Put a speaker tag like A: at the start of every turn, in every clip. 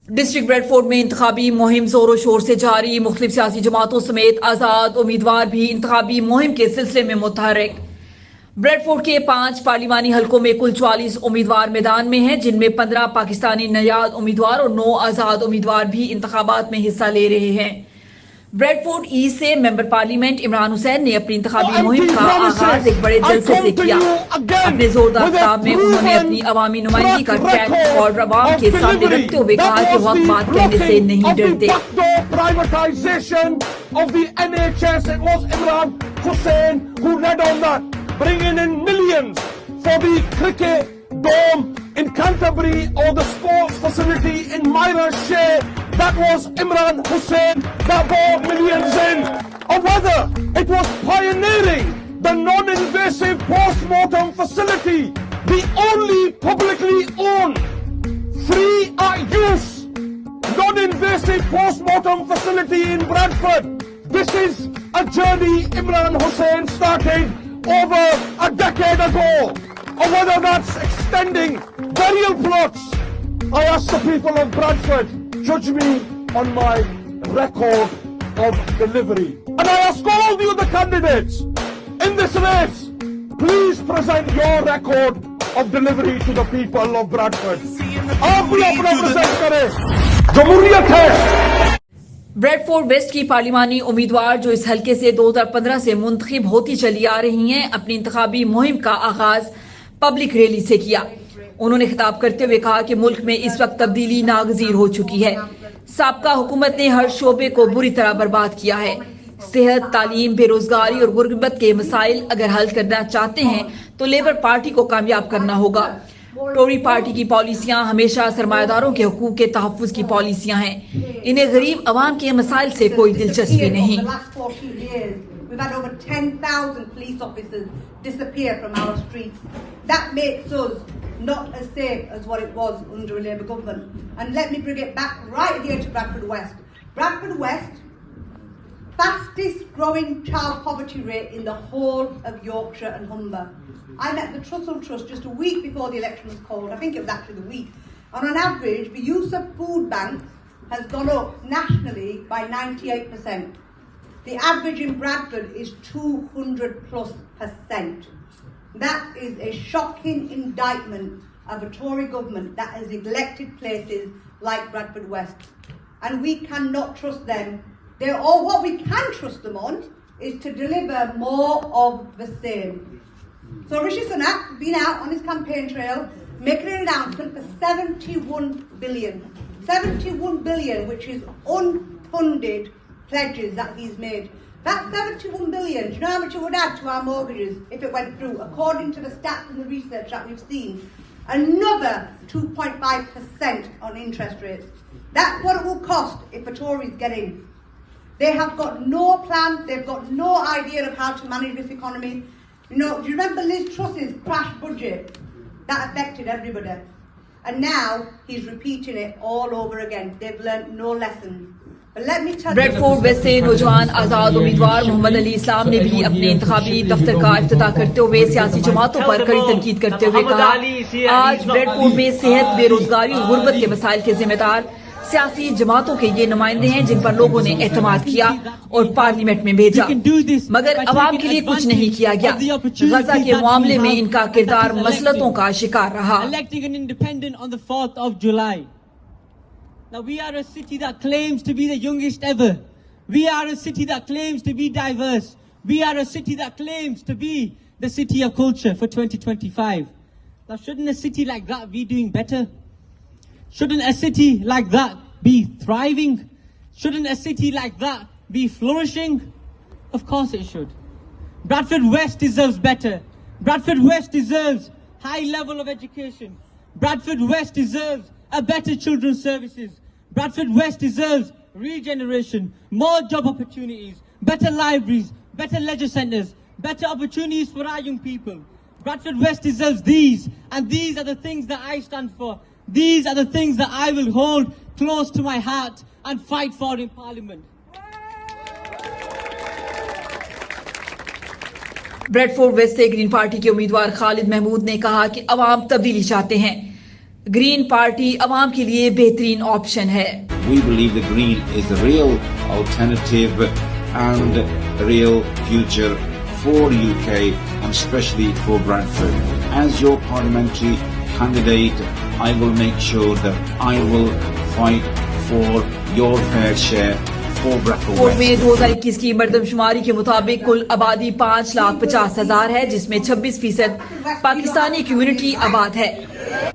A: District Bradford में इंतखाबी मुहिम जोरों शोर से जारी। मुख्तलिफ सियासी जमातों समेत आज़ाद उम्मीदवार भी इंतखाबी मुहिम के सिलसिले में मुतहर्रिक। ब्रेडफोर्ड के 5 पार्लिमानी हलकों में कुल 44 उम्मीदवार मैदान में हैं, जिनमें 15 पाकिस्तानी नयाद उम्मीदवार और 9 आज़ाद उम्मीदवार भी इंतखाबात में हिस्सा ले रहे हैं। ब्रेडफोर्ड ईस्ट से मेंबर पार्लियामेंट इमरान हुसैन ने अपनी इंतखाबी मुहिम का आगाज एक बड़े जलसे से किया। अपने जोरदार खिताब में उन्होंने अपनी अवामी नुमाइंदगी का ट्रैक रिकॉर्ड अवाम के सामने रखते हुए कहा कि वह बात कहने से नहीं डरते।
B: Bringing in millions for the cricket dome in Canterbury or the sports facility in Myra Shea. That was Imran Hussain that brought millions in. Or whether it was pioneering the non-invasive post-mortem facility, the only publicly owned, free at use, non-invasive post-mortem facility in Bradford. This is a journey Imran Hussain started over a decade ago, or whether that's extending burial plots. I ask the people of Bradford, judge me on my record of delivery. And I ask all the other candidates in this race, please present your record of delivery to the people of Bradford. आप भी अपना present करें, जमहूरियत है।
A: Bradford waste की पार्लिमानी उम्मीदवार जो इस हलके से 2015 से मुंतखिब होती चली आ रही हैं, अपनी इंतखाबी मुहिम का आगाज पब्लिक रैली से किया। उन्होंने खिताब करते हुए कहा कि मुल्क में इस वक्त तब्दीली नागजीर हो चुकी है। साबका हुकूमत ने हर शोबे को बुरी तरह बर्बाद किया है। सेहत, तालीम, बेरोजगारी और गुर्बत के मसाइल अगर हल करना चाहते हैं तो लेबर पार्टी को कामयाब करना होगा। टोरी पार्टी की पॉलिसियां हमेशा सरमायादारों के हुकूक के तहफ्फुज की पॉलिसियां हैं। इन्हें गरीब अवाम के मसाइल से कोई दिलचस्पी नहीं।
C: We've had over 10,000 police officers disappear from our streets. That makes us not as safe as what it was under a Labour government. And let me bring it back right here to Bradford West. Bradford West, fastest growing child poverty rate in the whole of Yorkshire and Humber. I met the Trussell Trust just a week before the election was called. I think it was actually the week. And on average, the use of food banks has gone up nationally by 98%. The average in Bradford is 200+%. That is a shocking indictment of a Tory government that has neglected places like Bradford West. And we cannot trust them. What we can trust them on is to deliver more of the same. So Rishi Sunak has been out on his campaign trail making an announcement for 71 billion. 71 billion, which is unfunded pledges that he's made. That 71 billion, do you know how much it would add to our mortgages if it went through? According to the stats and the research that we've seen, another 2.5% on interest rates. That's what it will cost if the Tories get in. They have got no plan, they've got no idea of how to manage this economy. You know, do you remember Liz Truss's crash budget? That affected everybody. And now he's repeating it all over again. They've learned no lessons.
A: Bradford West से नौजवान आजाद उम्मीदवार मोहम्मद अली इस्लाम ने भी अपने इंतखाबी दफ्तर का इफ्तिताह करते हुए सियासी जमातों पर कड़ी तनकीद करते हुए कहा, आज ब्रेडफोर्ड में सेहत, बेरोजगारी और गुर्बत के मसाइल के जिम्मेदार सियासी जमातों के ये नुमाइंदे हैं जिन पर लोगों ने एतमाद किया और पार्लियामेंट में भेजा, मगर अवाम के लिए कुछ नहीं किया गया। गजा के मामले में इनका किरदार मसलतों का शिकार रहा।
D: Now we are a city that claims to be the youngest ever. We are a city that claims to be diverse. We are a city that claims to be the city of culture for 2025. Now shouldn't a city like that be doing better? Shouldn't a city like that be thriving? Shouldn't a city like that be flourishing? Of course it should. Bradford West deserves better. Bradford West deserves high level of education. Bradford West deserves a better children's services. Bradford West deserves regeneration, more job opportunities, better libraries, better leisure centres, better opportunities for our young people. Bradford West deserves these, and these are the things that I stand for. These are the things that I will hold close to my heart and fight for in Parliament.
A: Bradford West से Green Party के उम्मीदवार खालिद महमूद ने कहा कि अवाम तब्दीली चाहते हैं। Green party अवाम के लिए बेहतरीन ऑप्शन है।
E: We believe the Green is the real alternative and real future for UK and especially for Bradford. As your parliamentary candidate, I will make sure that I will fight for your fair share for Bradford
A: court में
E: West.
A: 2021 की मर्दमशुमारी के मुताबिक कुल आबादी 5,50,000 है, जिसमें 26% Pakistani community आबाद है।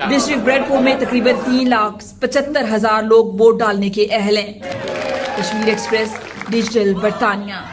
A: डिस्ट्रिक्ट ब्रैडफोर्ड में तकरीबन 3,75,000 लोग वोट डालने के अहल हैं। कश्मीर एक्सप्रेस, डिजिटल बरतानिया।